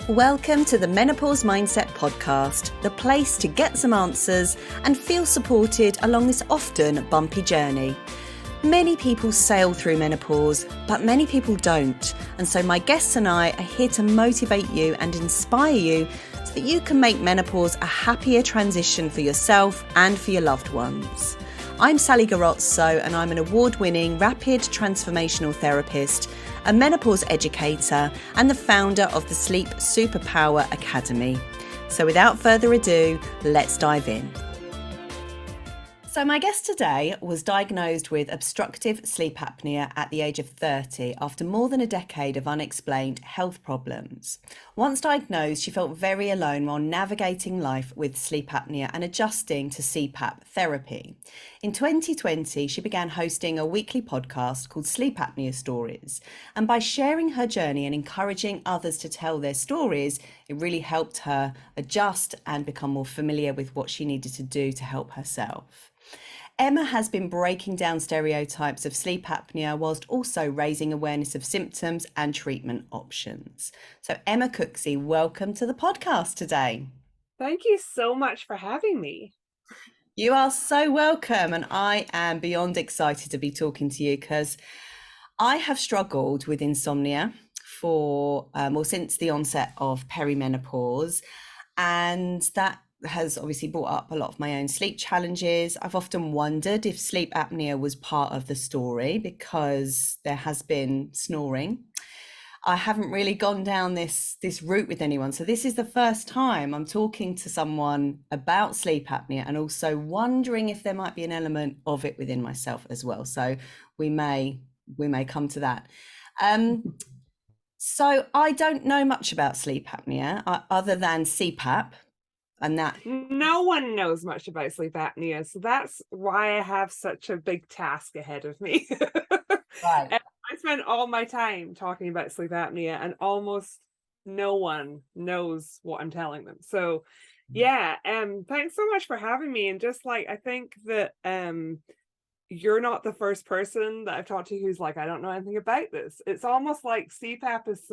Welcome to the Menopause Mindset Podcast, the place to get some answers and feel supported along this often bumpy journey. Many people sail through menopause, but many people don't. And so my guests and I are here to motivate you and inspire you so that you can make menopause a happier transition for yourself and for your loved ones. I'm Sally Garozzo and I'm an award-winning rapid transformational therapist, a menopause educator and the founder of the Sleep Superpower Academy. So without further ado, let's dive in. So my guest today was diagnosed with obstructive sleep apnea at the age of 30 after more than a decade of unexplained health problems. Once diagnosed, she felt very alone while navigating life with sleep apnea and adjusting to CPAP therapy. In 2020, she began hosting a weekly podcast called Sleep Apnea Stories. And by sharing her journey and encouraging others to tell their stories, it really helped her adjust and become more familiar with what she needed to do to help herself. Emma has been breaking down stereotypes of sleep apnea whilst also raising awareness of symptoms and treatment options. So Emma Cooksey, welcome to the podcast today. Thank you so much for having me. You are so welcome, and I am beyond excited to be talking to you because I have struggled with insomnia since the onset of perimenopause, and that has obviously brought up a lot of my own sleep challenges. I've often wondered if sleep apnea was part of the story because there has been snoring. I haven't really gone down this route with anyone. So this is the first time I'm talking to someone about sleep apnea and also wondering if there might be an element of it within myself as well. So we may come to that. So I don't know much about sleep apnea other than CPAP. And that no one knows much about sleep apnea, so that's why I have such a big task ahead of me. Right. And I spend all my time talking about sleep apnea and almost no one knows what I'm telling them. So yeah, thanks so much for having me. And just like, I think that you're not the first person that I've talked to who's like, I don't know anything about this. It's almost like CPAP is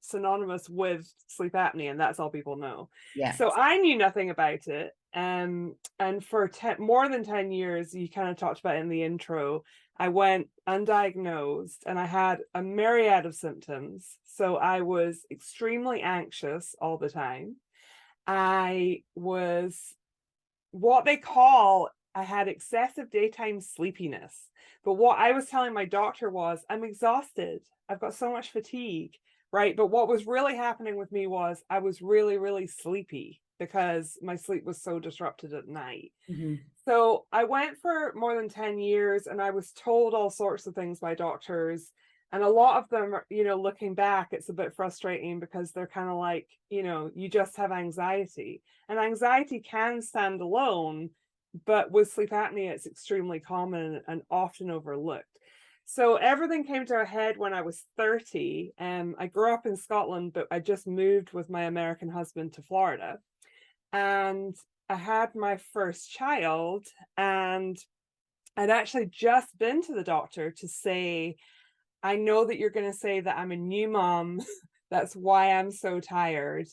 synonymous with sleep apnea, and that's all people know. Yeah. So I knew nothing about it. And for more than 10 years, you kind of talked about it in the intro, I went undiagnosed and I had a myriad of symptoms. So I was extremely anxious all the time. I was what they call I had excessive daytime sleepiness. But what I was telling my doctor was, I'm exhausted. I've got so much fatigue, right? But what was really happening with me was I was really, really sleepy because my sleep was so disrupted at night. Mm-hmm. So I went for more than 10 years and I was told all sorts of things by doctors. And a lot of them, looking back, it's a bit frustrating because they're kind of like, you just have anxiety. And anxiety can stand alone, but with sleep apnea, it's extremely common and often overlooked. So everything came to a head when I was 30. I grew up in Scotland, but I just moved with my American husband to Florida. And I had my first child, and I'd actually just been to the doctor to say, I know that you're going to say that I'm a new mom. That's why I'm so tired.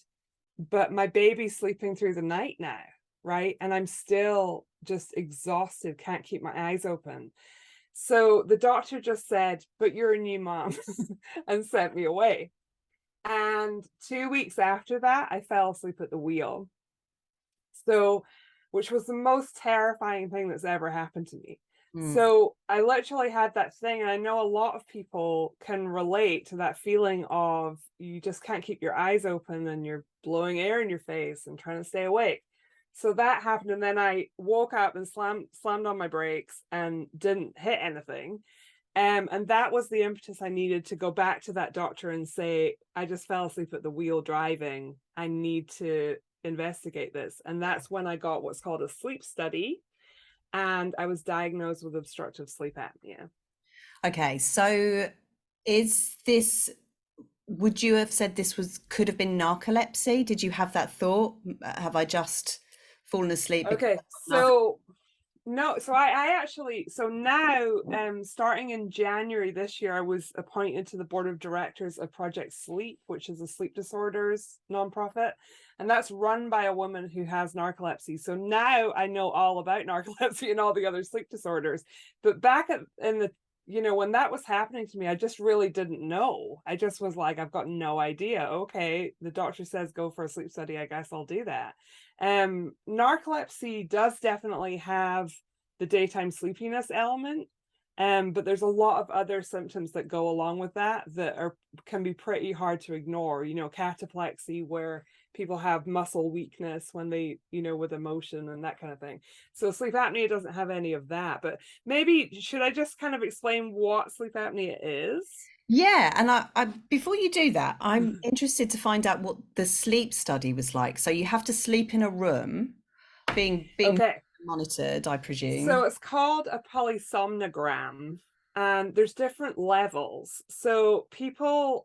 But my baby's sleeping through the night now, right? And I'm still just exhausted, can't keep my eyes open. So the doctor just said, but you're a new mom, and sent me away. And 2 weeks after that, I fell asleep at the wheel. So, which was the most terrifying thing that's ever happened to me. So I literally had that thing, and I know a lot of people can relate to that feeling of you just can't keep your eyes open and you're blowing air in your face and trying to stay awake. So that happened, and then I woke up and slammed on my brakes and didn't hit anything. And that was the impetus I needed to go back to that doctor and say, I just fell asleep at the wheel driving. I need to investigate this. And that's when I got what's called a sleep study. And I was diagnosed with obstructive sleep apnea. Okay, so would you have said this could have been narcolepsy? Did you have that thought? Have I just fallen asleep? Okay, so No, so I actually, so now, starting in January this year, I was appointed to the board of directors of Project Sleep, which is a sleep disorders nonprofit, and that's run by a woman who has narcolepsy. So now I know all about narcolepsy and all the other sleep disorders. But back in the, when that was happening to me, I just really didn't know. I just was like, I've got no idea. Okay, the doctor says go for a sleep study. I guess I'll do that. Narcolepsy does definitely have the daytime sleepiness element, but there's a lot of other symptoms that go along with that can be pretty hard to ignore. Cataplexy, where people have muscle weakness when they, with emotion and that kind of thing. So sleep apnea doesn't have any of that. But maybe should I just kind of explain what sleep apnea is? Yeah, and I before you do that, I'm interested to find out what the sleep study was like. So you have to sleep in a room, being Okay. monitored, I So presume. it's called a polysomnogram, and there's different levels. So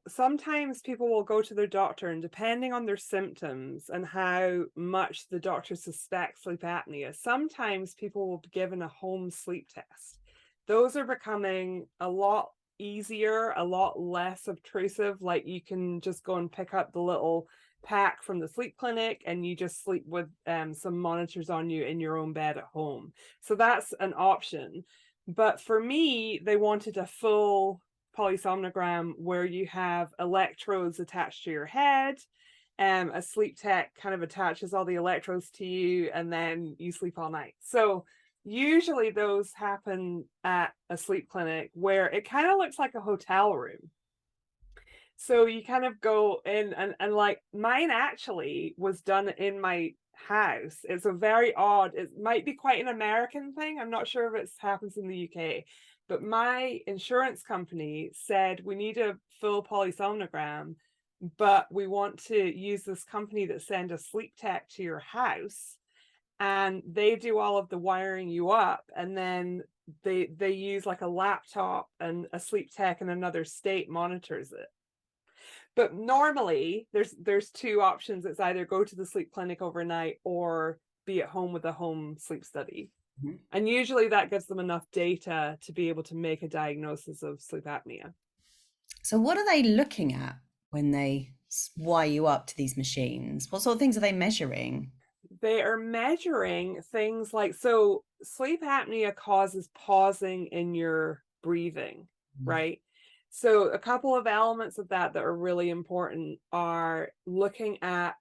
sometimes people will go to their doctor, and depending on their symptoms and how much the doctor suspects sleep apnea, sometimes people will be given a home sleep test. Those are becoming a lot easier, a lot less obtrusive. Like, you can just go and pick up the little pack from the sleep clinic, and you just sleep with some monitors on you in your own bed at home. So that's an option. But for me, they wanted a full polysomnogram where you have electrodes attached to your head. A sleep tech kind of attaches all the electrodes to you, and then you sleep all night. So usually those happen at a sleep clinic where it kind of looks like a hotel room. So you kind of go in, and like mine actually was done in my house. It's a very odd, it might be quite an American thing. I'm not sure if it happens in the UK, but my insurance company said we need a full polysomnogram, but we want to use this company that send a sleep tech to your house, and they do all of the wiring you up, and then they use like a laptop, and a sleep tech in another state monitors it. But normally there's two options. It's either go to the sleep clinic overnight or be at home with a home sleep study. Mhm. And usually that gives them enough data to be able to make a diagnosis of sleep apnea. So what are they looking at when they wire you up to these machines? What sort of things are they measuring? They are measuring things like, so sleep apnea causes pausing in your breathing, Mm. right? So a couple of elements of that are really important are looking at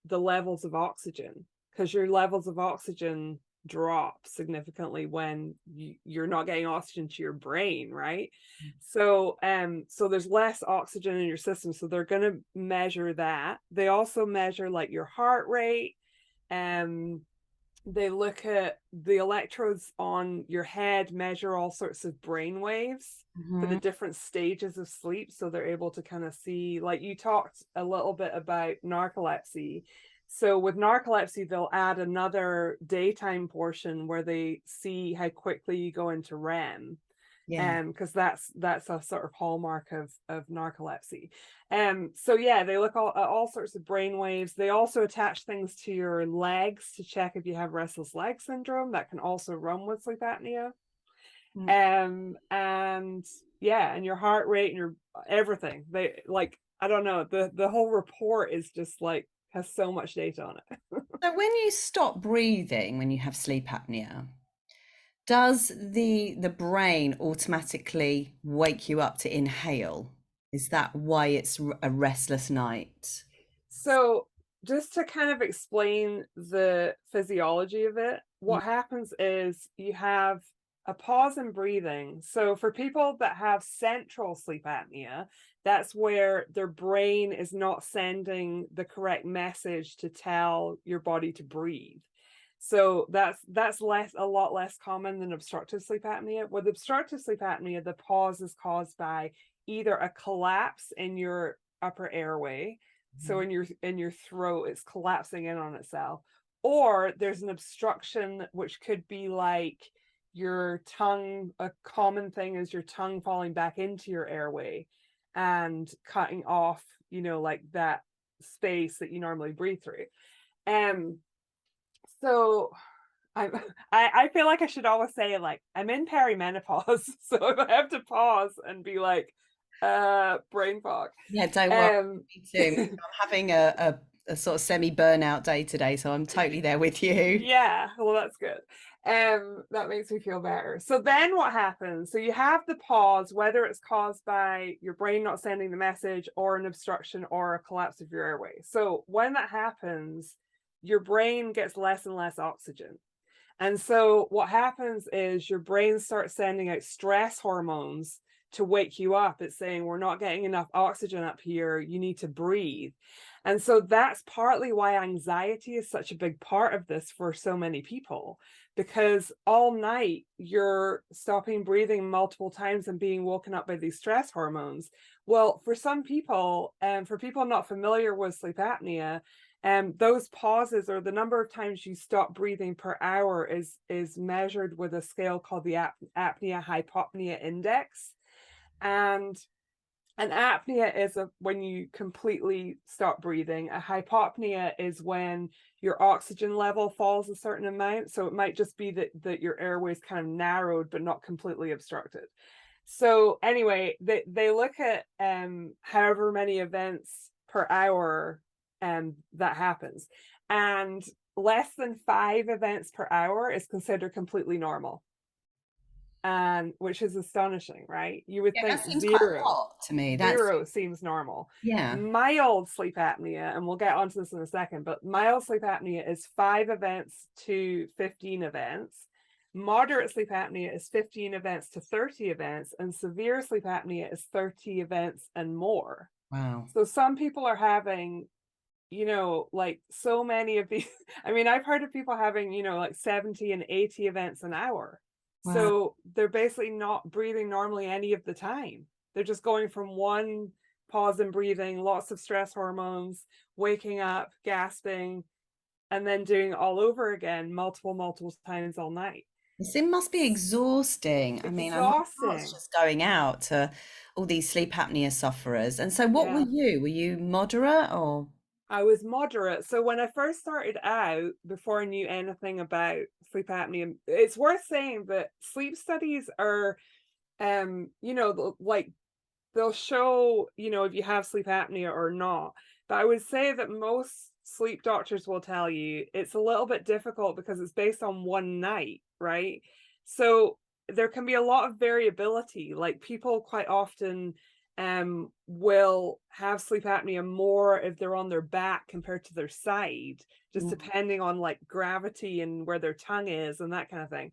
the levels of oxygen, because your levels of oxygen drop significantly when you're not getting oxygen to your brain, right? So there's less oxygen in your system, so they're going to measure that. They also measure like your heart rate. um they look at the electrodes on your head, measure all sorts of brain waves for the Mhm. different stages of sleep. So they're able to kind of see, like you talked a little bit about narcolepsy. So with narcolepsy, they'll add another daytime portion where they see how quickly you go into REM, Yeah. because that's a sort of hallmark of narcolepsy. So yeah, they look at all sorts of brain waves. They also attach things to your legs to check if you have restless leg syndrome. That can also run with sleep apnea. Mm. And yeah, and your heart rate and your everything. They, like, I don't know, the whole report is just like has so much data on it. So when you stop breathing when you have sleep apnea, does the brain automatically wake you up to inhale? Is that why it's a restless night? So, just to kind of explain the physiology of it, Mm. what happens is you have a pause in breathing. So, for people that have central sleep apnea, that's where their brain is not sending the correct message to tell your body to breathe. So that's a lot less common than obstructive sleep apnea. With obstructive sleep apnea, the pause is caused by either a collapse in your upper airway, so in your throat, it's collapsing in on itself, or there's an obstruction, which could be like your tongue. A common thing is your tongue falling back into your airway and cutting off, like that space that you normally breathe through. Um, so I'm I feel like I should always say, like, I'm in perimenopause, so if I have to pause and be like, brain fog." Yeah, don't worry. Um, Me too. Me too. I'm having a sort of semi-burnout day today, so I'm totally there with you. yeah, well, that's good. That makes me feel better. So then what happens? So you have the pause, whether it's caused by your brain not sending the message or an obstruction or a collapse of your airway. So when that happens, your brain gets less and less oxygen. And so what happens is your brain starts sending out stress hormones to wake you up. It's saying, we're not getting enough oxygen up here. You need to breathe. And so that's partly why anxiety is such a big part of this for so many people, because all night you're stopping breathing multiple times and being woken up by these stress hormones. Well, for some people, and for people not familiar with sleep apnea, those pauses, or the number of times you stop breathing per hour, is measured with a scale called the apnea hypopnea index. And an apnea is when you completely stop breathing. A hypopnea is when your oxygen level falls a certain amount. So it might just be that your airways kind of narrowed but not completely obstructed. So anyway, they look at however many events per hour that happens. And less than 5 events per hour is considered completely normal. And which is astonishing, right? You would Yeah, think that seems quite a zero. lot to me. That's Zero seems normal. yeah. Mild sleep apnea, and we'll get onto this in a second, but mild sleep apnea is 5 events to 15 events. Moderate sleep apnea is 15 events to 30 events, and severe sleep apnea is 30 events and more. Wow. So some people are having, like so many of these. I mean, I've heard of people having, like 70 and 80 events an hour. Wow. So they're basically not breathing normally any of the time. They're just going from one pause in breathing, lots of stress hormones, waking up, gasping, and then doing it all over again multiple times all night. It must be exhausting. I mean, my heart's Exhausting. just going out to all these sleep apnea sufferers. And so what were Yeah. you? Were you moderate or? I was moderate. So when I first started out, before I knew anything about sleep apnea, it's worth saying that sleep studies are, like they'll show, if you have sleep apnea or not. But I would say that most sleep doctors will tell you it's a little bit difficult because it's based on one night, right? So there can be a lot of variability. Like people quite often will have sleep apnea more if they're on their back compared to their side, just Mm. depending on like gravity and where their tongue is and that kind of thing.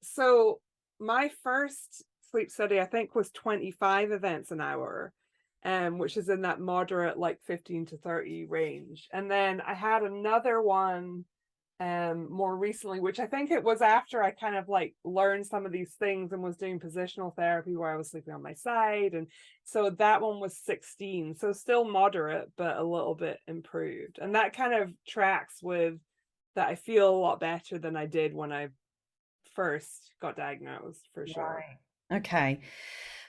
So my first sleep study, I think, was 25 events an hour, which is in that moderate, like 15 to 30 range. And then I had another one more recently, which I think it was after I kind of like learned some of these things and was doing positional therapy where I was sleeping on my side. And so that one was 16. So still moderate, but a little bit improved. And that kind of tracks with that I feel a lot better than I did when I first got diagnosed, for sure. Right. Okay.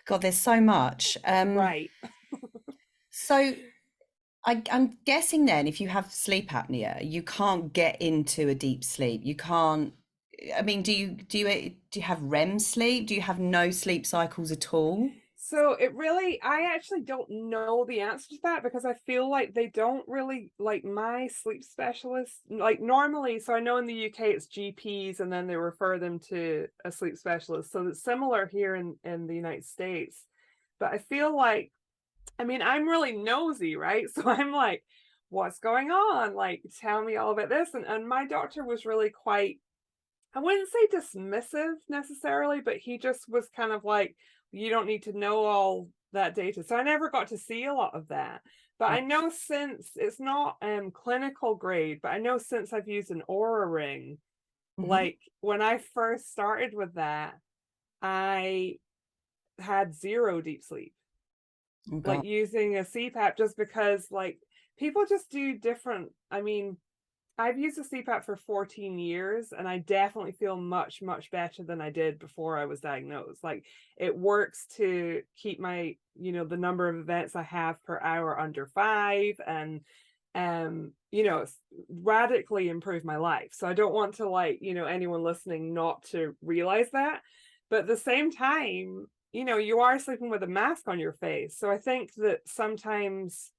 God, there's so much. Right. So I'm guessing then if you have sleep apnea, you can't get into a deep sleep. You can't, I mean, do you have REM sleep? Do you have no sleep cycles at all? So I actually don't know the answer to that because I feel like they don't really, like my sleep specialist, like normally. So I know in the UK it's GPs and then they refer them to a sleep specialist. So it's similar here in the United States. But I feel like, I mean, I'm really nosy, right? So I'm like, what's going on? Like, tell me all about this. And my doctor was really quite, I wouldn't say dismissive necessarily, but he just was kind of like, you don't need to know all that data. So I never got to see a lot of that. But I know since it's not clinical grade, but I know since I've used an Aura ring, Mhm. like when I first started with that, I had zero deep sleep, Oh like God. using a CPAP, just because like people just do different. I mean, I've used a CPAP for 14 years and I definitely feel much better than I did before I was diagnosed. Like it works to keep my, the number of events I have per hour under 5. And it's radically improved my life. So I don't want to like, anyone listening not to realize that. But at the same time, you are sleeping with a mask on your face. So I think that sometimes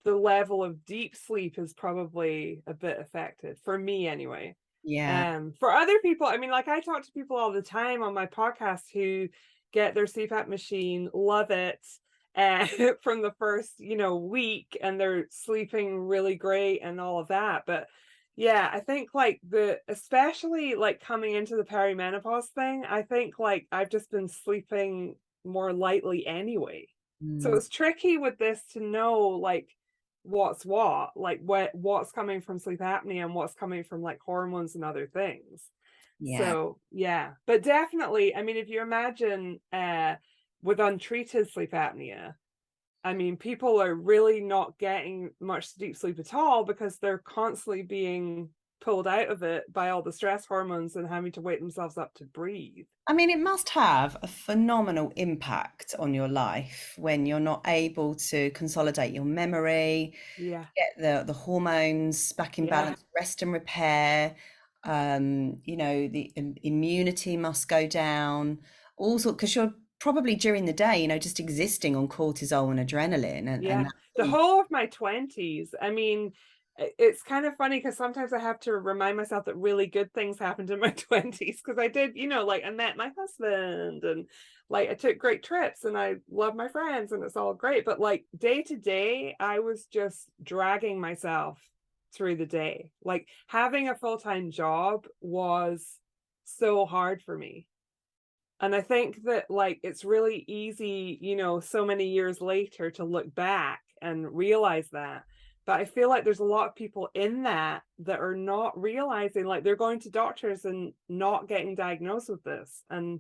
the level of deep sleep is probably a bit affected for me anyway. Yeah. For other people, I mean, like I talk to people all the time on my podcast who get their CPAP machine, love it, and from the first, week, and they're sleeping really great and all of that. But yeah, I think like especially like coming into the perimenopause thing, I think like I've just been sleeping more lightly anyway. So Mm, it's tricky with this to know like what's what, like what's coming from sleep apnea and what's coming from like hormones and other things. yeah. So yeah, but definitely, I mean, if you imagine with untreated sleep apnea, I mean, people are really not getting much deep sleep at all because they're constantly being pulled out of it by all the stress hormones and having to wake themselves up to breathe. I mean, it must have a phenomenal impact on your life when you're not able to consolidate your memory, Yeah, get the hormones back in yeah. balance, rest and repair. The immunity must go down. Also, because you're probably during the day, just existing on cortisol and adrenaline, and Yeah, that the all, whole of my 20s. I mean, it's kind of funny because sometimes I have to remind myself that really good things happened in my 20s because I did, like I met my husband and like I took great trips and I love my friends and it's all great. But like day to day, I was just dragging myself through the day. Like having a full-time job was so hard for me. And I think that like it's really easy, so many years later to look back and realize that. But I feel like there's a lot of people in that are not realizing, like they're going to doctors and not getting diagnosed with this. And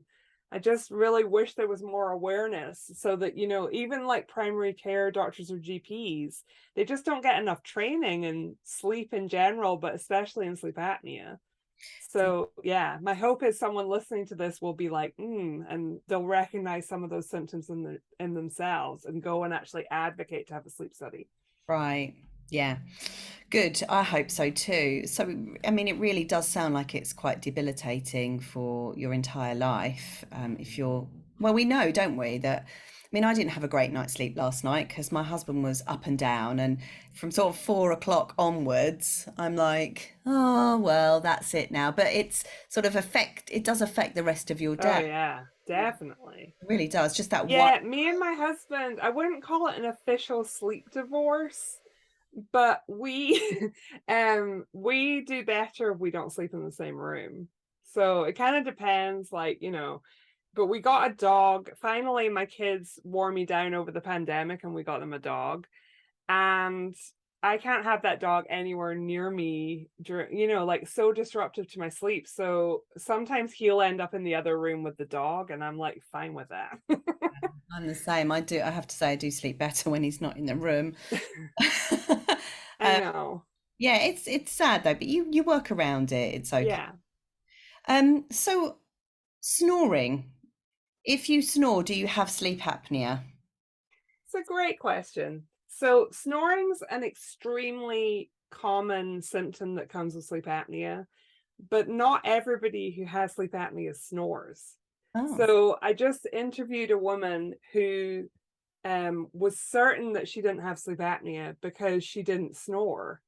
I just really wish there was more awareness so that, even like primary care doctors or GPs, they just don't get enough training in sleep in general, but especially in sleep apnea. So yeah, my hope is someone listening to this will be like, and they'll recognize some of those symptoms in themselves and go and actually advocate to have a sleep study. right. Yeah. Good. I hope so too. So, I mean, it really does sound like it's quite debilitating for your entire life. If you're, well, we know, don't we, that, I mean, I didn't have a great night's sleep last night because my husband was up and down. And from sort of 4 o'clock onwards, I'm like, oh, well, that's it now. But it does affect the rest of your Oh day. yeah, definitely. It really does. Just that one. Yeah, me and my husband, I wouldn't call it an official sleep divorce, but we we do better if we don't sleep in the same room. So it kind of depends, like, but we got a dog. Finally, my kids wore me down over the pandemic and we got them a dog. And I can't have that dog anywhere near me during, like so disruptive to my sleep. So sometimes he'll end up in the other room with the dog, and I'm like, fine with that. I'm the same. I have to say, I do sleep better when he's not in the room. I know. Yeah, it's sad though, but you work around it. It's okay. Yeah. So snoring. If you snore, do you have sleep apnea? It's a great question. So snoring's an extremely common symptom that comes with sleep apnea, but not everybody who has sleep apnea snores. Oh, So I just interviewed a woman who was certain that she didn't have sleep apnea because she didn't snore.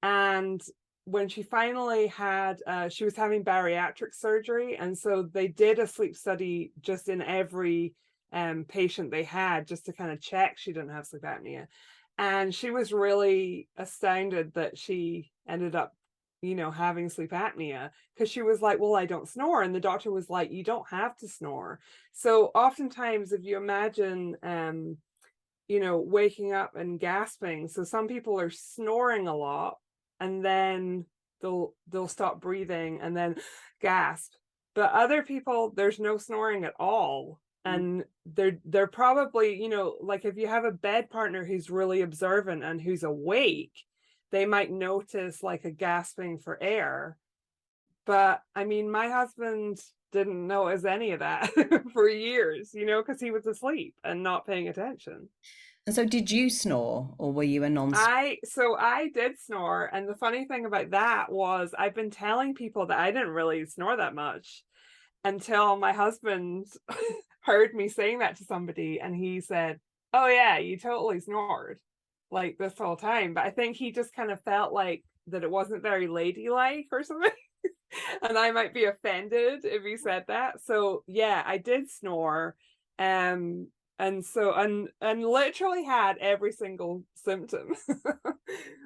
And when she finally had, she was having bariatric surgery. And so they did a sleep study just in every patient they had just to kind of check she didn't have sleep apnea. And she was really astounded that she ended up, having sleep apnea because she was like, well, I don't snore. And the doctor was like, you don't have to snore. So oftentimes, if you imagine, waking up and gasping. So some people are snoring a lot and then they'll stop breathing and then gasp. But other people, there's no snoring at all. And they're probably, like if you have a bed partner who's really observant and who's awake, they might notice like a gasping for air. But I mean, my husband didn't notice any of that for years, because he was asleep and not paying attention. And so did you snore, or were you a non-snorer? I did snore, and the funny thing about that was I've been telling people that I didn't really snore that much until my husband heard me saying that to somebody, and he said, "Oh yeah, you totally snored like this whole time." But I think he just kind of felt like that it wasn't very ladylike or something. And I might be offended if he said that. So yeah, I did snore. Um and literally had every single symptom.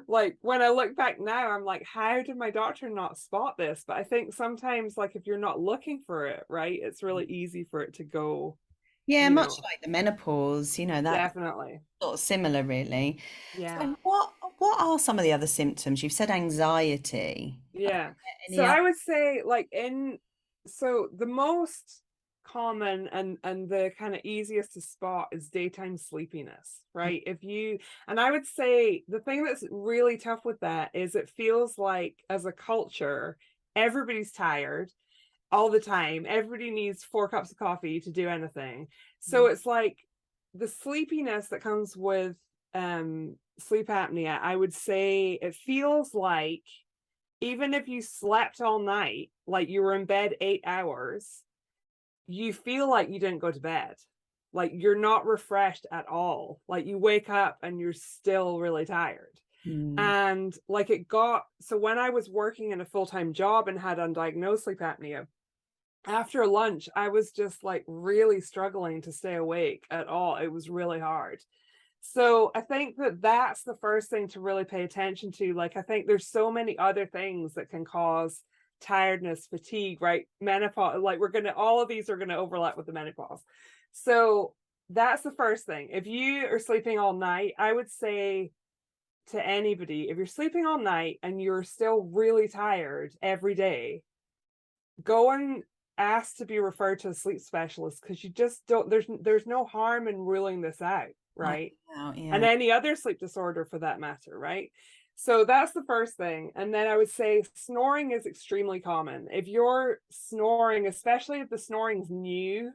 Like when I look back now, I'm like, how did my doctor not spot this? But I think sometimes, like, if you're not looking for it, right, it's really easy for it to go, Yeah, you much know, like the menopause, that definitely. sort of similar, really. Yeah. So what are some of the other symptoms? You've said anxiety. Yeah. So Any other? I would say, like, so the most common and the kind of easiest to spot is daytime sleepiness, right? If you And I would say the thing that's really tough with that is it feels like, as a culture, everybody's tired all the time. Everybody needs 4 cups of coffee to do anything. So it's like the sleepiness that comes with sleep apnea, I would say it feels like even if you slept all night, like you were in bed 8 hours, you feel like you didn't go to bed. Like you're not refreshed at all. Like you wake up and you're still really tired. Mm. And like so when I was working in a full-time job and had undiagnosed sleep apnea, after lunch, I was just like really struggling to stay awake at all. It was really hard. So I think that that's the first thing to really pay attention to. Like, I think there's so many other things that can cause tiredness, fatigue, right? Menopause, like all of these are gonna overlap with the menopause. So that's the first thing. If you are sleeping all night, I would say to anybody, if you're sleeping all night and you're still really tired every day, go and ask to be referred to a sleep specialist, because you just don't, there's no harm in ruling this out, Oh, right? wow, And yeah. any other sleep disorder for that matter, right? So that's the first thing. And then I would say snoring is extremely common. If you're snoring, especially if the snoring's new,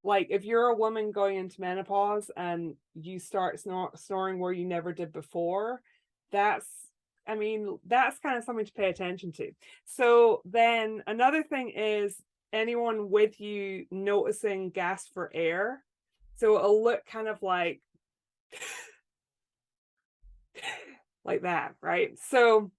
like if you're a woman going into menopause and you start snoring where you never did before, that's, I mean, that's kind of something to pay attention to. So then another thing is anyone with you noticing gasp for air. So it'll look kind of like that, right? So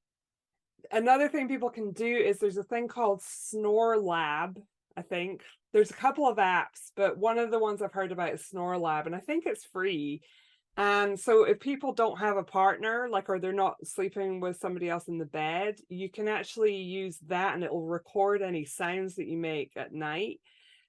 another thing people can do is there's a thing called Snore Lab, I think. There's a couple of apps, but one of the ones I've heard about is Snore Lab, and I think it's free. And so if people don't have a partner, like, or they're not sleeping with somebody else in the bed, you can actually use that and it'll record any sounds that you make at night.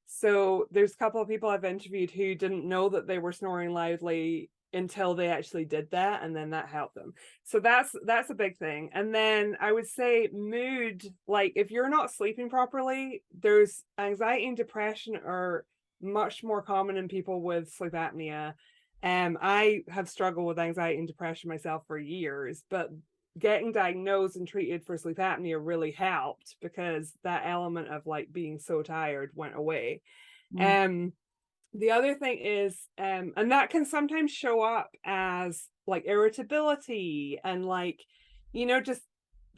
So there's a couple of people I've interviewed who didn't know that they were snoring loudly until they actually did that, and then that helped them. So that's a big thing. And then I would say mood, like if you're not sleeping properly, there's anxiety and depression are much more common in people with sleep apnea. I have struggled with anxiety and depression myself for years, but getting diagnosed and treated for sleep apnea really helped because that element of like being so tired went away. Mm. Um, the other thing is, and that can sometimes show up as like irritability and like, just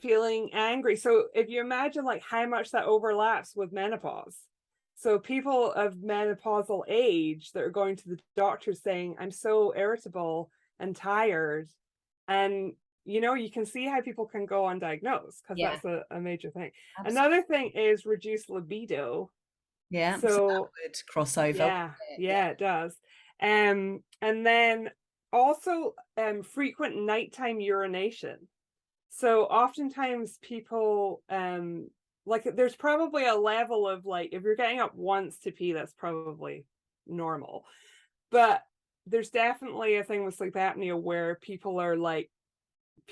feeling angry. So if you imagine like how much that overlaps with menopause. So people of menopausal age that are going to the doctor saying, I'm so irritable and tired. And you can see how people can go undiagnosed because Yeah, that's a major thing. absolutely. Another thing is reduced libido. Yeah. So that So would cross over, wouldn't yeah, it? Yeah. yeah, it does. And then also frequent nighttime urination. So oftentimes people like there's probably a level of like if you're getting up once to pee, that's probably normal. But there's definitely a thing with sleep apnea where people are like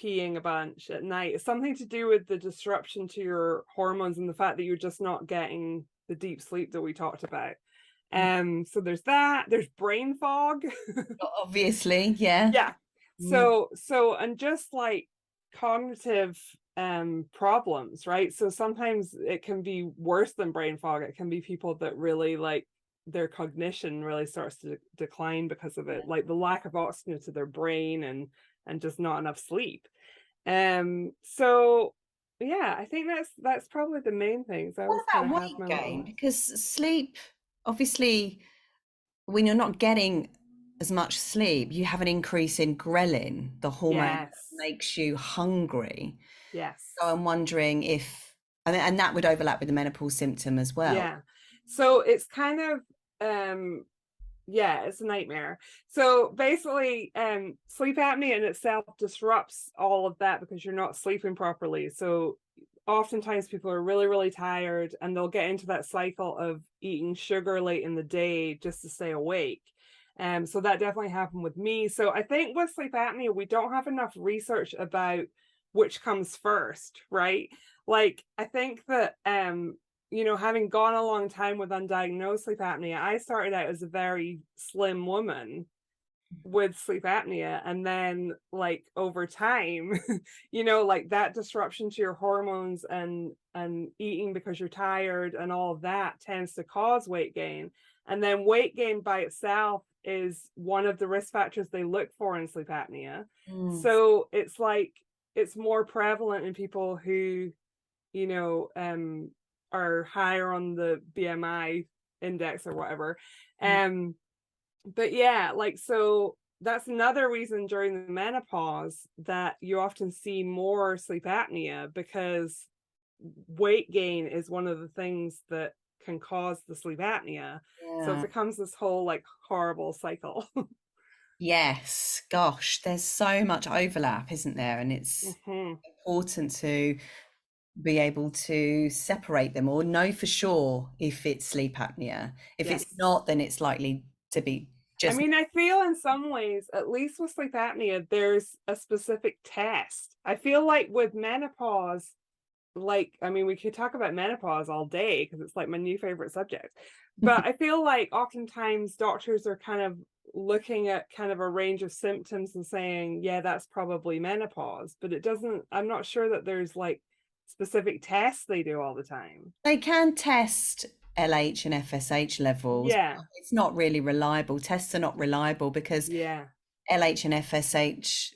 peeing a bunch at night. It's something to do with the disruption to your hormones and the fact that you're just not getting the deep sleep that we talked about. Mm. So there's that. There's brain fog. Obviously, yeah. Yeah. Mm. So and just like cognitive problems, right? So sometimes it can be worse than brain fog. It can be people that really like their cognition really starts to decline because of it, like the lack of oxygen to their brain and just not enough sleep. So yeah, I think that's probably the main things I What always kind about of have weight my gain? little. Because sleep, obviously, when you're not getting as much sleep, you have an increase in ghrelin, the hormone that Yes. makes you hungry. So Yes. I'm wondering if, and that would overlap with the menopause symptom as well. Yeah. So it's kind of yeah, it's a nightmare. So basically, sleep apnea in itself disrupts all of that because you're not sleeping properly. So oftentimes people are really, really tired and they'll get into that cycle of eating sugar late in the day just to stay awake. So that definitely happened with me. So I think with sleep apnea, we don't have enough research about which comes first, right? Like I think that having gone a long time with undiagnosed sleep apnea, I started out as a very slim woman with sleep apnea. And then, like, over time, like that disruption to your hormones and eating because you're tired and all of that tends to cause weight gain. And then weight gain by itself is one of the risk factors they look for in sleep apnea. Mm. So it's like it's more prevalent in people who you know, are higher on the BMI index or whatever. Mm. But yeah, like, so that's another reason during the menopause that you often see more sleep apnea, because weight gain is one of the things that can cause the sleep apnea. So it Yeah. becomes this whole like horrible cycle. Yes. Gosh, there's so much overlap, isn't there? And it's Hmm. important to be able to separate them or know for sure if it's sleep apnea. If it's Yes. not, then it's likely to be I just. mean, I feel in some ways, at least with sleep apnea, there's a specific test. I feel like with menopause, like, I mean, we could talk about menopause all day because it's like my new favorite subject. But I feel like oftentimes doctors are kind of looking at kind of a range of symptoms and saying, yeah, that's probably menopause. But it doesn't, I'm not sure that there's like specific tests they do all the time. They can test LH and FSH levels, Yeah. but it's not really reliable. Tests are not reliable because Yeah. LH and FSH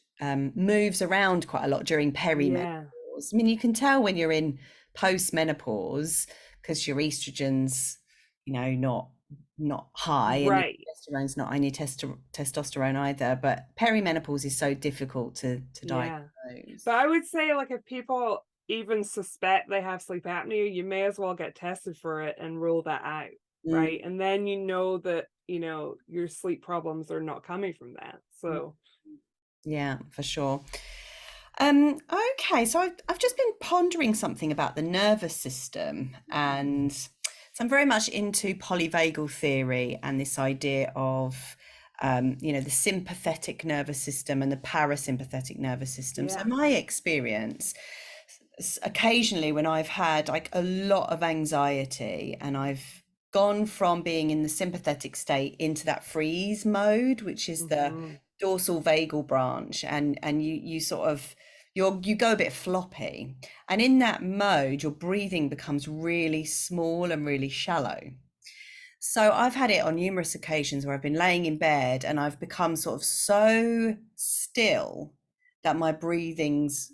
moves around quite a lot during perimenopause. Yeah. I mean, you can tell when you're in post-menopause because your estrogen's, not high, and your Right. progesterone's not high, and your testosterone either. But perimenopause is so difficult to Yeah. diagnose. But I would say, like, if people even suspect they have sleep apnea, you may as well get tested for it and rule that out, Mm, right? And then you know that, your sleep problems are not coming from that. mm, So, yeah, for sure. Okay, so I've just been pondering something about the nervous system, and so I'm very much into polyvagal theory and this idea of, the sympathetic nervous system and the parasympathetic nervous system. So yeah. my experience, occasionally when I've had like a lot of anxiety and I've gone from being in the sympathetic state into that freeze mode, which is the Hmm. dorsal vagal branch, and you sort of you go a bit floppy, and in that mode your breathing becomes really small and really shallow. So I've had it on numerous occasions where I've been laying in bed and I've become sort of so still that my breathing's,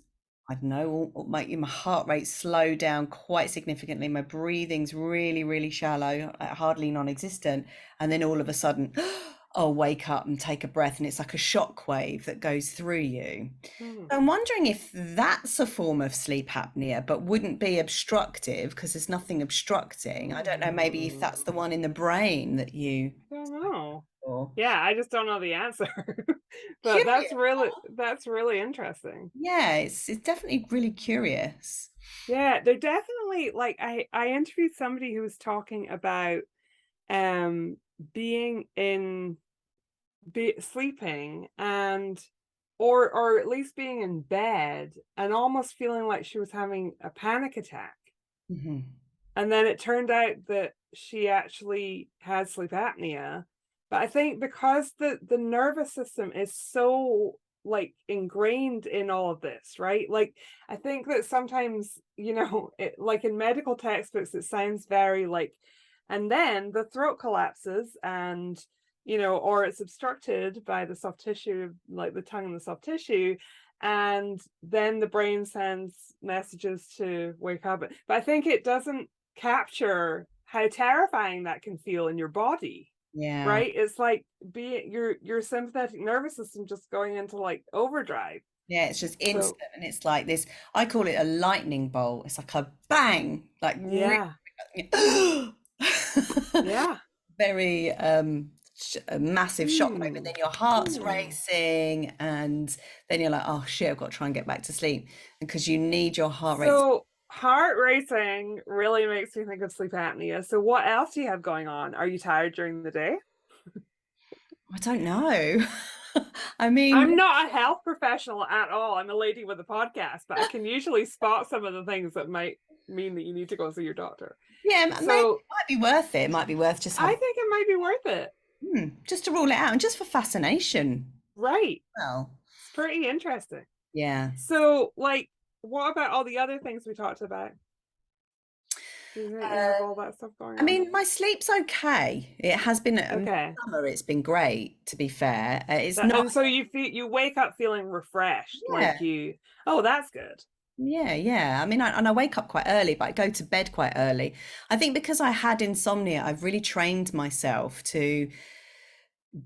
I don't know, my heart rate slowed down quite significantly. My breathing's really, really shallow, hardly non-existent. And then all of a sudden, I'll wake up and take a breath, and it's like a shock wave that goes through you. Hmm. I'm wondering if that's a form of sleep apnea, but wouldn't be obstructive because there's nothing obstructing. I don't know, maybe if that's the one in the brain that you I don't know. or Yeah, I just don't know the answer. But curious. that's really interesting. Yeah, it's definitely really curious. Yeah, they're definitely like I interviewed somebody who was talking about um being in be sleeping and or at least being in bed and almost feeling like she was having a panic attack. Hmm. And then it turned out that she actually had sleep apnea. But I think because the nervous system is so like ingrained in all of this, right? Like I think that sometimes, like in medical textbooks, it sounds very like and then the throat collapses, and or it's obstructed by the soft tissue, like the tongue and the soft tissue, and then the brain sends messages to wake up. But I think it doesn't capture how terrifying that can feel in your body, Yeah. right? It's like your sympathetic nervous system just going into like overdrive. Yeah, it's just So instant, and it's like this. I call it a lightning bolt. It's like a bang, like really yeah, yeah. very a massive shockwave, and Hmm. then your heart's Hmm. racing, and then you're like, oh shit, I've got to try and get back to sleep, because you need your heart rate. So heart racing really makes me think of sleep apnea. So what else do you have going on? Are you tired during the day? I don't know. I mean, I'm not a health professional at all. I'm a lady with a podcast, but I can usually spot some of the things that might mean that you need to go see your doctor. yeah, maybe So it might be worth it. It might be worth just I having, think it might be worth it. just to rule it out, and just for fascination. Right. Well, It's pretty interesting. yeah. So, like, what about all the other things we talked about? Do you think you have all that stuff going I on? mean, my sleep's okay. It has been Okay. summer. It's been great, to be fair. It's not. And so you wake up feeling refreshed, Yeah, like oh, that's good. yeah. I mean, and I wake up quite early, but I go to bed quite early. I think because I had insomnia, I've really trained myself to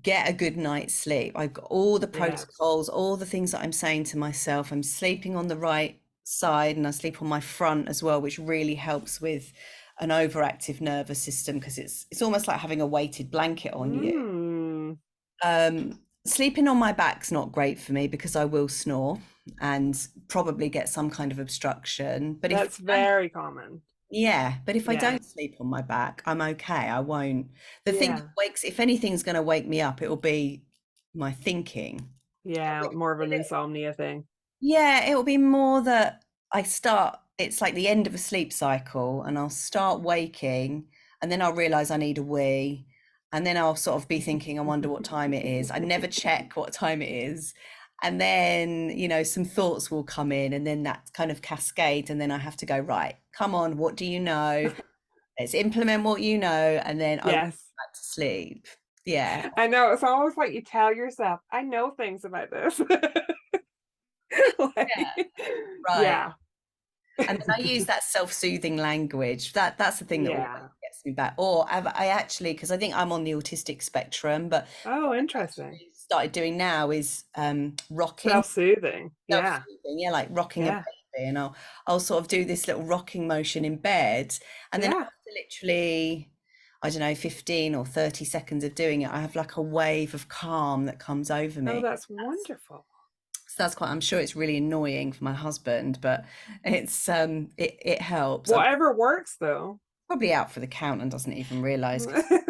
get a good night's sleep. I've got all the Yeah. protocols, all the things that I'm saying to myself. I'm sleeping on the right side, and I sleep on my front as well, which really helps with an overactive nervous system, because it's almost like having a weighted blanket on you. Mm, Sleeping on my back's not great for me, because I will snore and probably get some kind of obstruction. But if that's I don't, very common. yeah, but if I Yeah. don't sleep on my back, I'm okay. I won't. The thing that Yeah. wakes, if anything's going to wake me up, it will be my thinking. Yeah. More of an insomnia thing. Yeah, it will be more that it's like the end of a sleep cycle, and I'll start waking, and then I'll realize I need a wee. And then I'll sort of be thinking, I wonder what time it is. I never check what time it is. And then, some thoughts will come in, and then that kind of cascades. And then I have to go, right, come on, what do you know? Let's implement what you know. And then I will go Yes. back to sleep. Yeah. I know. It's almost like you tell yourself, I know things about this. Yeah. Like, Right. yeah. And then I use that self-soothing language. That's the thing that always Yeah. gets me back. Or I actually, because I think I'm on the autistic spectrum, but Oh, what I've interesting. actually started doing now is rocking, Self-soothing. Yeah. self-soothing, yeah, like rocking a Yeah. baby. And I'll sort of do this little rocking motion in bed, and then Yeah. after literally, I don't know, 15 or 30 seconds of doing it, I have like a wave of calm that comes over Oh, me. that's wonderful. So that's quite, I'm sure it's really annoying for my husband, but it helps. I'm Whatever works, though. probably out for the count and doesn't even realize, because he's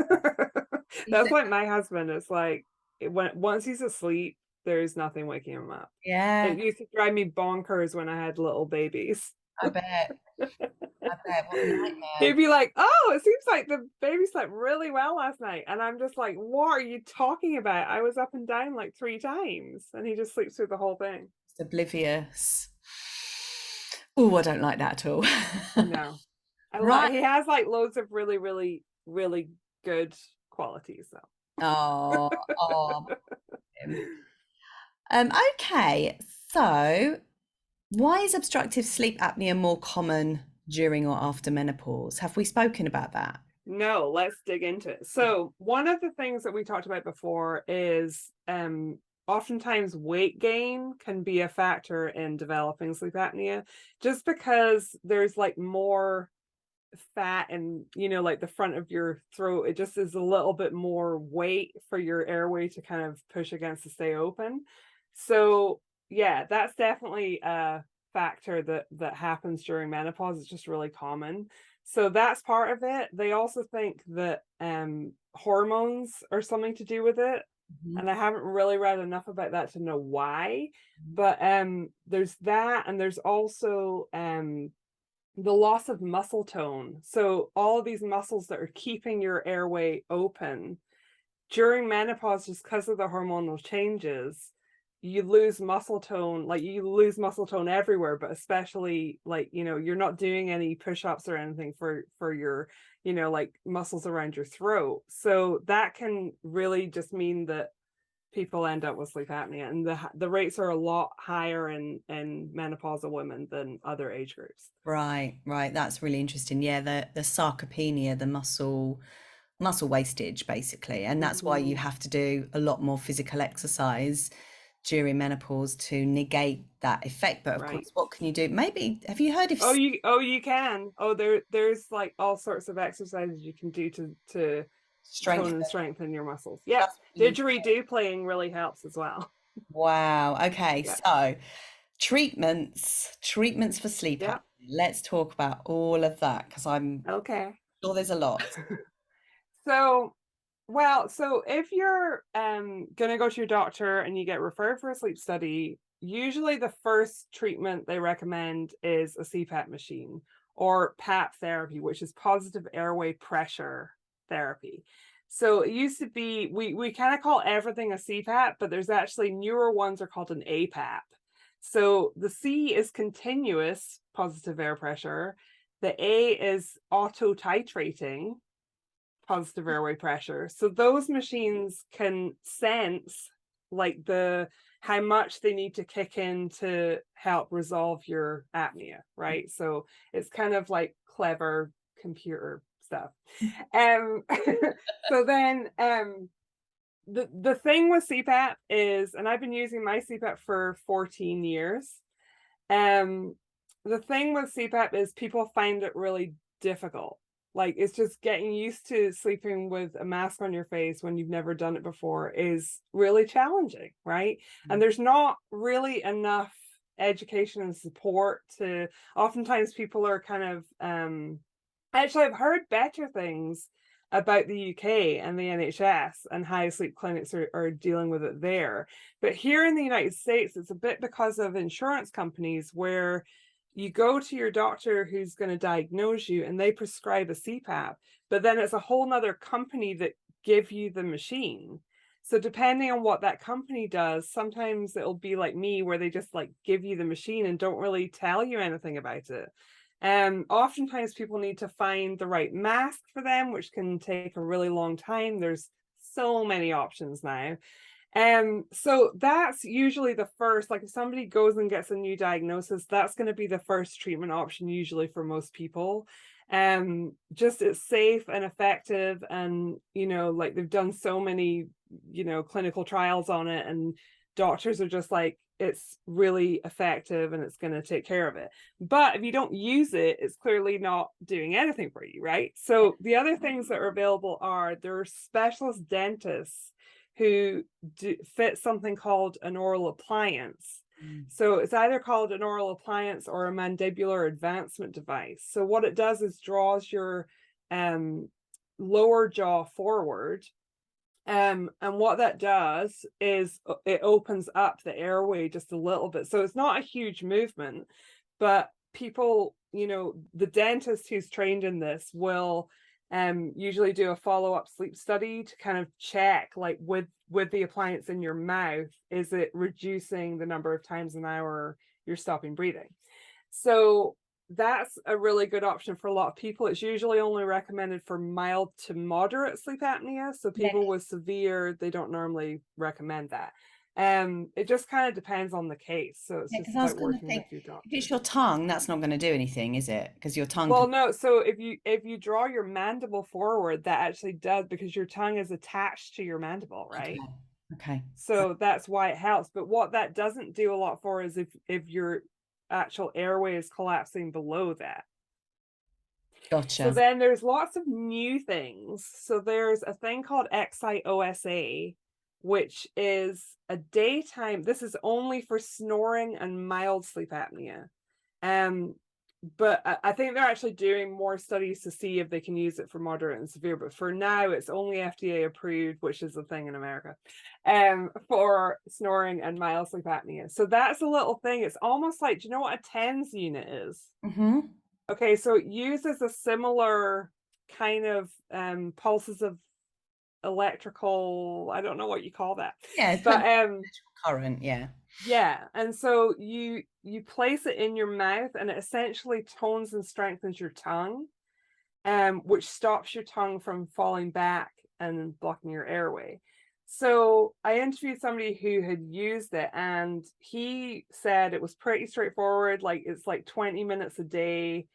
That's like my husband. It's like once he's asleep, there's nothing waking him up. yeah, It used to drive me bonkers when I had little babies. I bet. I bet. What a He'd nightmare. be like, "Oh, it seems like the baby slept really well last night," and I'm just like, "What are you talking about? I was up and down like 3 times," and he just sleeps through the whole thing. It's oblivious. Oh, I don't like that at all. No, Right. he has like loads of really, really, really good qualities though. Oh, oh. Okay. So, why is obstructive sleep apnea more common during or after menopause? Have we spoken about that? No, let's dig into it. So one of the things that we talked about before is oftentimes weight gain can be a factor in developing sleep apnea, just because there's like more fat and like the front of your throat. It just is a little bit more weight for your airway to kind of push against to stay open. So yeah, that's definitely a factor that happens during menopause. It's just really common. So that's part of it. They also think that hormones are something to do with it, Mhm. and I haven't really read enough about that to know why. But there's that, and there's also the loss of muscle tone. So all of these muscles that are keeping your airway open during menopause, just because of the hormonal changes, you lose muscle tone, like you lose muscle tone everywhere, but especially like, you're not doing any push-ups or anything for your, like muscles around your throat. So that can really just mean that people end up with sleep apnea, and the rates are a lot higher in menopausal women than other age groups. Right, right. That's really interesting. Yeah, the sarcopenia, the muscle wastage basically. And that's why you Mhm. have to do a lot more physical exercise during menopause to negate that effect. But of Right. course, what can you do? Maybe have you heard of Oh, you can. Oh, there's like all sorts of exercises you can do to tone strength? and strengthen your muscles. Yep. That's what you Didgeridoo playing really helps as well. Wow. Okay. Yeah. So treatments for sleep apnea. Yep. Let's talk about all of that because I'm Okay. sure there's a lot. So, well, so if you're gonna go to your doctor and you get referred for a sleep study, usually the first treatment they recommend is a CPAP machine or PAP therapy, which is positive airway pressure therapy. So it used to be we kind of call everything a CPAP, but there's actually newer ones are called an APAP. So the C is continuous positive air pressure, the A is auto titrating positive airway pressure. So those machines can sense like the how much they need to kick in to help resolve your apnea, right? So it's kind of like clever computer stuff. Um so then the thing with CPAP is, and I've been using my CPAP for 14 years. Um, the thing with CPAP is people find it really difficult. Like it's just getting used to sleeping with a mask on your face when you've never done it before is really challenging, right? And there's not really enough education and support to oftentimes people are kind of actually I've heard better things about the UK and the NHS and how sleep clinics are dealing with it there. But here in the United States, it's a bit because of insurance companies where you go to your doctor who's going to diagnose you and they prescribe a CPAP, but then it's a whole nother company that give you the machine. So depending on what that company does, sometimes it'll be like me where they just like give you the machine and don't really tell you anything about it. Oftentimes people need to find the right mask for them, which can take a really long time. There's so many options now. So that's usually the first, like if somebody goes and gets a new diagnosis, that's going to be the first treatment option usually for most people. Just it's safe and effective, and like they've done so many, clinical trials on it, and doctors are just like, it's really effective and it's going to take care of it. But if you don't use it, it's clearly not doing anything for you, right? So the other things that are available are there are specialist dentists who fit something called an oral appliance. Mm. So it's either called an oral appliance or a mandibular advancement device. So what it does is draws your lower jaw forward. And what that does is it opens up the airway just a little bit. So it's not a huge movement, but people, the dentist who's trained in this will usually do a follow-up sleep study to kind of check, like with the appliance in your mouth, is it reducing the number of times an hour you're stopping breathing? So that's a really good option for a lot of people. It's usually only recommended for mild to moderate sleep apnea. So Yeah, people with severe, they don't normally recommend that. It just kind of depends on the case. So it's yeah, just because I was about going to working with think your if it's doctor. your tongue, that's not going to do anything, is it? Because your tongue Well, can. no, so if you draw your mandible forward, that actually does, because your tongue is attached to your mandible, Okay. right? Okay. So that's why it helps. But what that doesn't do a lot for is if your actual airway is collapsing below that. So Gotcha. then there's lots of new things. So there's a thing called XIOSA, which is a daytime, this is only for snoring and mild sleep apnea. Um, but I think they're actually doing more studies to see if they can use it for moderate and severe. But for now, it's only FDA approved, which is a thing in America, for snoring and mild sleep apnea. So that's a little thing. It's almost like, do you know what a TENS unit is? Mm-hmm. Okay, so it uses a similar kind of pulses of electrical, I don't know what you call that, Yeah, it's but putting current, yeah. Yeah, and so you place it in your mouth, and it essentially tones and strengthens your tongue, which stops your tongue from falling back and blocking your airway. So I interviewed somebody who had used it, and he said it was pretty straightforward. Like, it's like 20 minutes a day.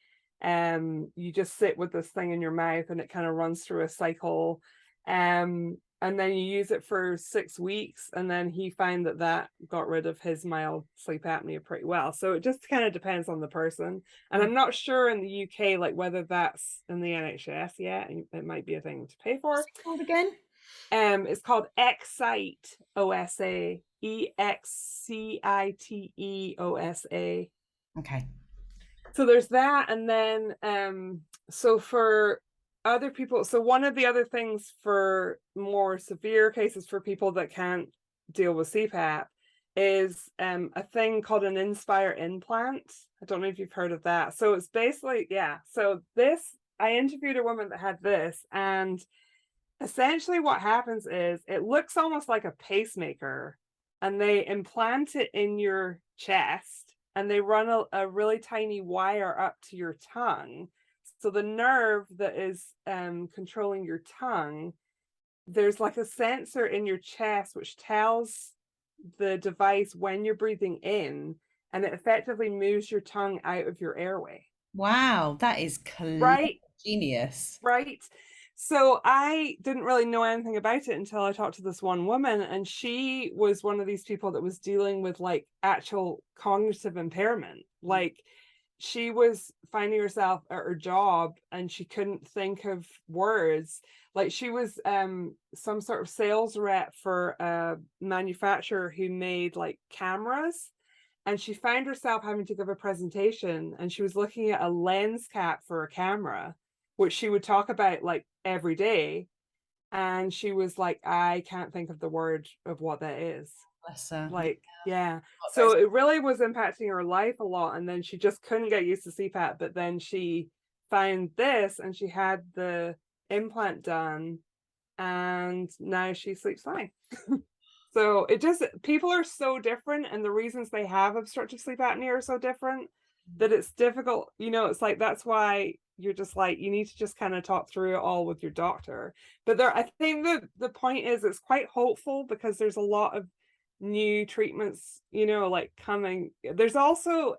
You just sit with this thing in your mouth, and it kind of runs through a cycle. And then you use it for 6 weeks, and then he found that that got rid of his mild sleep apnea pretty well. So it just kind of depends on the person. And I'm not sure in the UK, like, whether that's in the NHS yet. It might be a thing to pay What's for. it called again? It's called Excite OSA, EXCITE OSA. Okay. So there's that. And then so for other people, so one of the other things for more severe cases, for people that can't deal with CPAP, is a thing called an Inspire implant. I don't know if you've heard of that. So it's basically, yeah, so this, I interviewed a woman that had this, and essentially what happens is it looks almost like a pacemaker, and they implant it in your chest, and they run a really tiny wire up to your tongue. So the nerve that is controlling your tongue, there's like a sensor in your chest which tells the device when you're breathing in, and it effectively moves your tongue out of your airway. Wow, that is Right? genius. Right. So I didn't really know anything about it until I talked to this one woman, and she was one of these people that was dealing with like actual cognitive impairment. Like, she was finding herself at her job and she couldn't think of words. Like, she was some sort of sales rep for a manufacturer who made like cameras, and she found herself having to give a presentation, and she was looking at a lens cap for a camera, which she would talk about like every day. And she was like, I can't think of the word of what that is. Bless her. Like, yeah. What So goes- it really was impacting her life a lot. And then she just couldn't get used to CPAP. But then she found this, and she had the implant done, and now she sleeps fine. So it just, people are so different, and the reasons they have obstructive sleep apnea are so different that it's difficult. It's like, that's why you're just like, you need to just kind of talk through it all with your doctor. But I think the point is, it's quite hopeful, because there's a lot of new treatments, like coming. There's also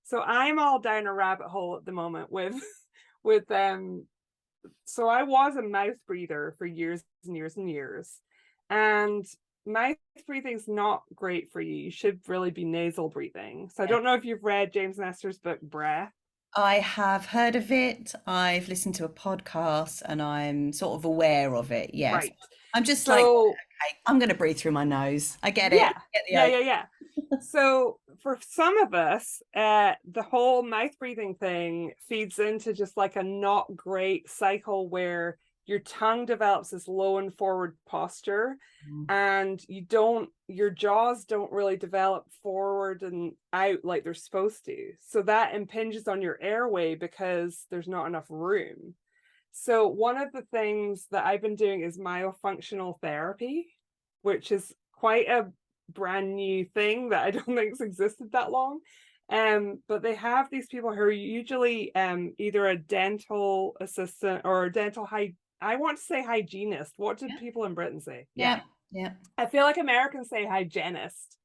so I'm all down a rabbit hole at the moment with with so I was a mouth breather for years and years and years, and mouth breathing is not great for you. You should really be nasal breathing. So I don't know if you've read James Nestor's book Breath. I have heard of it. I've listened to a podcast and I'm sort of aware of it. Yes. Right. I'm just like, So okay, I'm going to breathe through my nose. I get it. yeah, I get the yeah. So for some of us, the whole mouth breathing thing feeds into just like a not great cycle where your tongue develops this low and forward posture, and your jaws don't really develop forward and out like they're supposed to. So that impinges on your airway because there's not enough room. So one of the things that I've been doing is myofunctional therapy, which is quite a brand new thing that I don't think's existed that long. But they have these people who are usually either a dental assistant or a dental I want to say hygienist. What did people in Britain say? Yeah. I feel like Americans say hygienist.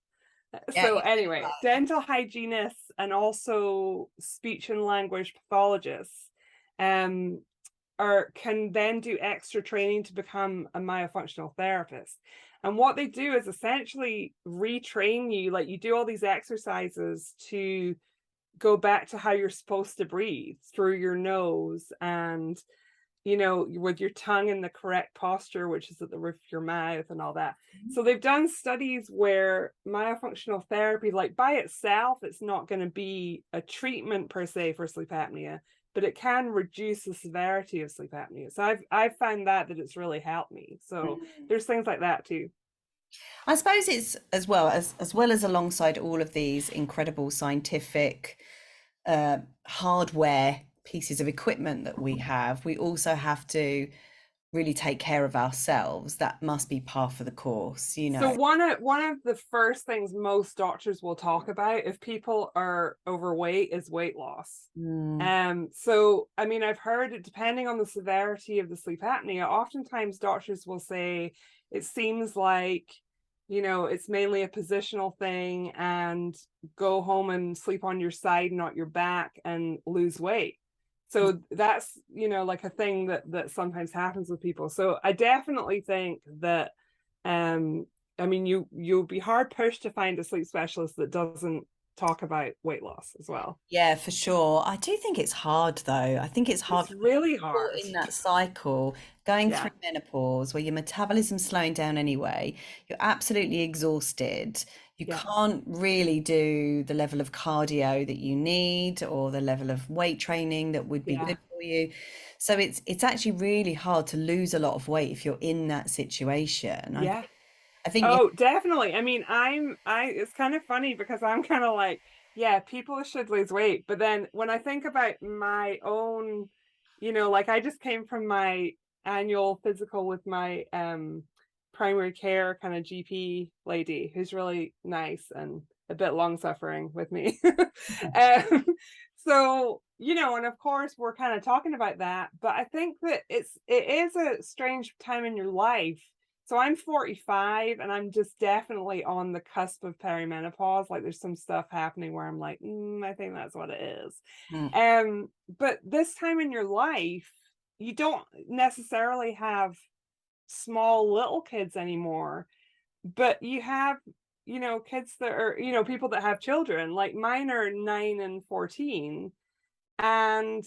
So anyway, dental hygienists and also speech and language pathologists can then do extra training to become a myofunctional therapist. And what they do is essentially retrain you. Like, you do all these exercises to go back to how you're supposed to breathe, through your nose, and with your tongue in the correct posture, which is at the roof of your mouth and all that. So they've done studies where myofunctional therapy, like, by itself, it's not going to be a treatment per se for sleep apnea, but it can reduce the severity of sleep apnea. So I've found that it's really helped me. So there's things like that too. I suppose it's as well as alongside all of these incredible scientific hardware pieces of equipment that we also have to really take care of ourselves, that must be par for the course, you So know. one of the first things most doctors will talk about if people are overweight is weight loss. Mm. So I mean, I've heard it, depending on the severity of the sleep apnea, oftentimes doctors will say it seems like, it's mainly a positional thing, and go home and sleep on your side, not your back, and lose weight. So that's, like a thing that sometimes happens with people. So I definitely think that, um I mean, you'll be hard pushed to find a sleep specialist that doesn't talk about weight loss as well. Yeah, for sure. I do think it's hard though. I think it's hard It's for really people hard. in that cycle going Yeah, through menopause where your metabolism's slowing down anyway. You're absolutely exhausted. You yeah, can't really do the level of cardio that you need or the level of weight training that would be yeah, good for you. So it's actually really hard to lose a lot of weight if you're in that situation. yeah. I think you Oh, definitely. I mean, it's kind of funny because I'm kind of like, yeah, people should lose weight. But then when I think about my own, like I just came from my annual physical with my primary care kind of GP lady, who's really nice and a bit long suffering with me. um, so, and of course we're kind of talking about that, but I think that it is a strange time in your life. So I'm 45 and I'm just definitely on the cusp of perimenopause. Like there's some stuff happening where I'm like, I think that's what it is. Mm, But this time in your life, you don't necessarily have small little kids anymore, but you have, kids that are, people that have children. Like mine are 9 and 14, and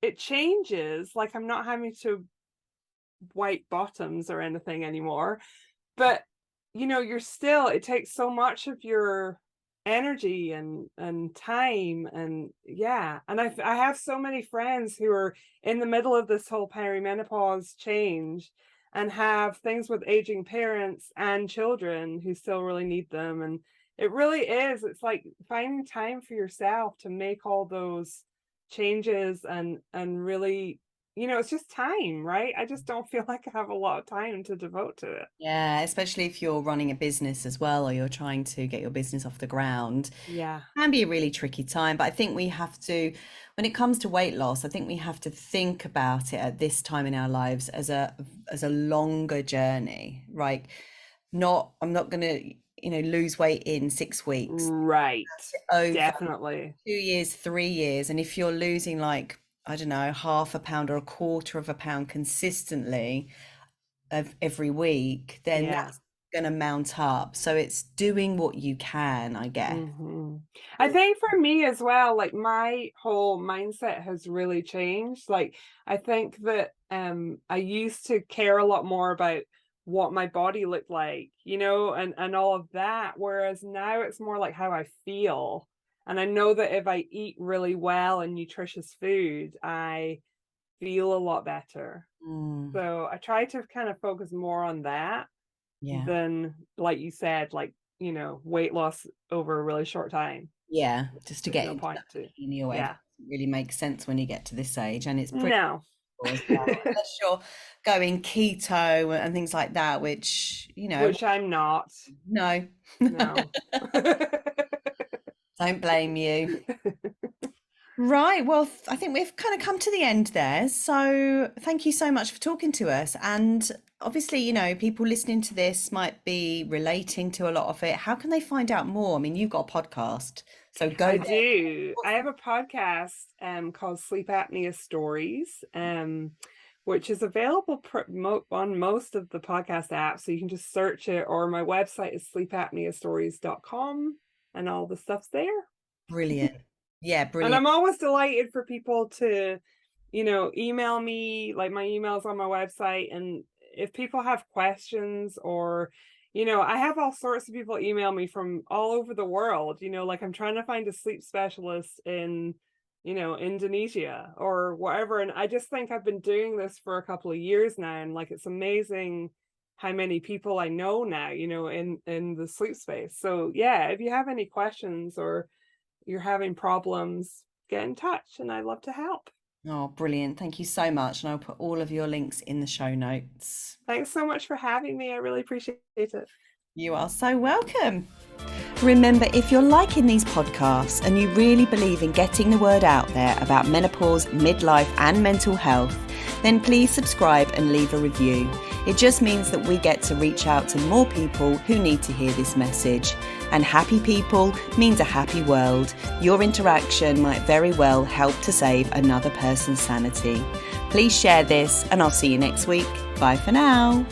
it changes. Like I'm not having to white bottoms or anything anymore, but you're still, it takes so much of your energy and time, and yeah, and I have so many friends who are in the middle of this whole perimenopause change and have things with aging parents and children who still really need them. And it really is, it's like finding time for yourself to make all those changes, and really, it's just time, right? I just don't feel like I have a lot of time to devote to it. yeah, especially if you're running a business as well or you're trying to get your business off the ground. Yeah. Can be a really tricky time, but I think we have to, when it comes to weight loss, I think we have to think about it at this time in our lives as a longer journey, right? I'm not gonna, lose weight in 6 weeks, Right. over Definitely. 2 years, 3 years. And if you're losing like, I don't know, half a pound or a quarter of a pound consistently of every week, then Yeah. that's gonna mount up. So it's doing what you can, I guess. I think for me as well, like my whole mindset has really changed. Like I think that I used to care a lot more about what my body looked like, and all of that. Whereas now it's more like how I feel. And I know that if I eat really well and nutritious food, I feel a lot better. Mm, So I try to kind of focus more on that yeah. than, like you said, like, weight loss over a really short time. Yeah, just to There's get no into point that to. bikini or whatever Yeah. doesn't really makes sense when you get to this age, and it's pretty No. cool as well. Unless you're going keto and things like that, which, Which I'm not. no, No. don't blame you. Right. Well, I think we've kind of come to the end there. So thank you so much for talking to us. And obviously, people listening to this might be relating to a lot of it. How can they find out more? I mean, you've got a podcast, so go I there. do. I What's have a podcast called Sleep Apnea Stories, which is available on most of the podcast apps. So you can just search it, or my website is sleepapneastories.com, and all the stuff's there. brilliant? Yeah, And brilliant. I'm always delighted for people to, email me. Like my email's on my website. And if people have questions, or, I have all sorts of people email me from all over the world, like I'm trying to find a sleep specialist in, Indonesia or whatever. And I just think I've been doing this for a couple of years now. And like, it's amazing how many people I know now, in the sleep space. So yeah, if you have any questions or you're having problems, get in touch and I love to help. Oh, brilliant. Thank you so much. And I'll put all of your links in the show notes. Thanks so much for having me. I really appreciate it. You are so welcome. Remember, if you're liking these podcasts and you really believe in getting the word out there about menopause, midlife, and mental health, then please subscribe and leave a review. It just means that we get to reach out to more people who need to hear this message. And happy people means a happy world. Your interaction might very well help to save another person's sanity. Please share this, and I'll see you next week. Bye for now.